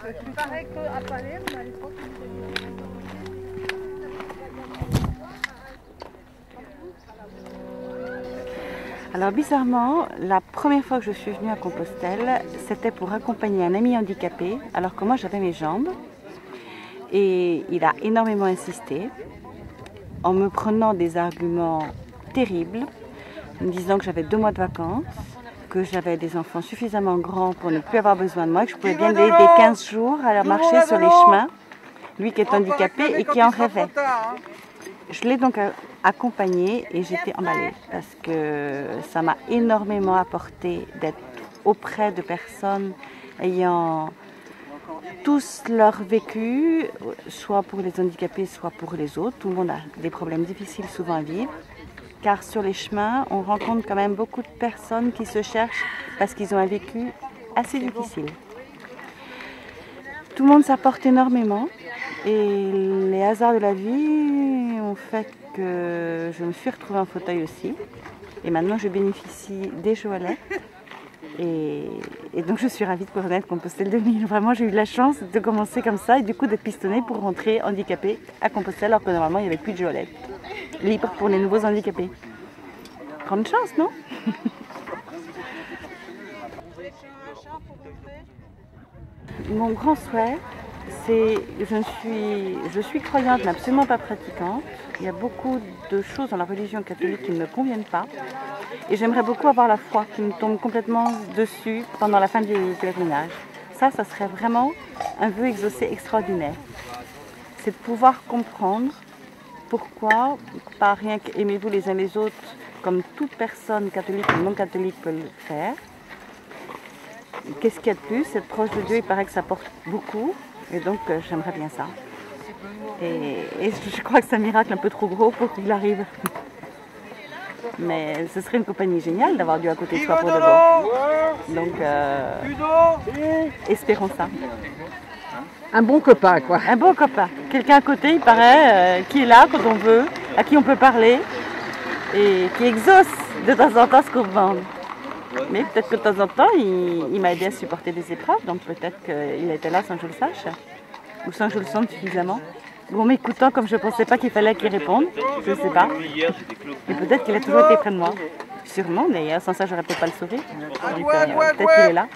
Il paraît qu'à Palerme, à l'époque, Alors bizarrement, la première fois que je suis venue à Compostelle, c'était pour accompagner un ami handicapé, alors que moi j'avais mes jambes. Et il a énormément insisté, en me prenant des arguments terribles, me disant que j'avais 2 mois de vacances, que j'avais des enfants suffisamment grands pour ne plus avoir besoin de moi, que je pouvais bien l'aider 15 jours à marcher sur les chemins, lui qui est handicapé et qui en rêvait. Je l'ai donc accompagné et j'étais emballée parce que ça m'a énormément apporté d'être auprès de personnes ayant tous leur vécu, soit pour les handicapés, soit pour les autres. Tout le monde a des problèmes difficiles souvent à vivre, car sur les chemins, on rencontre quand même beaucoup de personnes qui se cherchent parce qu'ils ont un vécu assez difficile. Tout le monde s'apporte énormément et les hasards de la vie ont fait que je me suis retrouvée en fauteuil aussi. Et maintenant, je bénéficie des joëlettes. Et donc, je suis ravie de connaître Compostelle 2000. Vraiment, j'ai eu de la chance de commencer comme ça et du coup d'être pistonnée pour rentrer handicapée à Compostelle alors que normalement, il n'y avait plus de joëlettes. Libre pour les nouveaux handicapés. Grande chance, non? Mon grand souhait, c'est, je suis croyante mais absolument pas pratiquante. Il y a beaucoup de choses dans la religion catholique qui ne me conviennent pas. Et j'aimerais beaucoup avoir la foi qui me tombe complètement dessus pendant la fin du pèlerinage. Ça serait vraiment un vœu exaucé extraordinaire. C'est de pouvoir comprendre pourquoi, pas rien qu'aimez-vous les uns les autres, comme toute personne catholique ou non catholique peut le faire. Qu'est-ce qu'il y a de plus? Être proche de Dieu, il paraît que ça porte beaucoup. Et donc, j'aimerais bien ça. Et je crois que c'est un miracle un peu trop gros pour qu'il arrive. Mais ce serait une compagnie géniale d'avoir Dieu à côté de soi pour de bon. Donc, espérons ça. Un bon copain, quoi. Un bon copain. Quelqu'un à côté, il paraît, qui est là quand on veut, à qui on peut parler et qui exauce de temps en temps ce qu'on demande. Mais peut-être que de temps en temps, il m'a aidé à supporter des épreuves, donc peut-être qu'il était là sans que je le sache, ou sans que je le sente suffisamment. Ou en m'écoutant comme je ne pensais pas qu'il fallait qu'il réponde, je ne sais pas. Et peut-être qu'il a toujours été près de moi. Sûrement, d'ailleurs, sans ça, j'aurais peut-être pas le sauvé. Donc peut-être qu'il est là.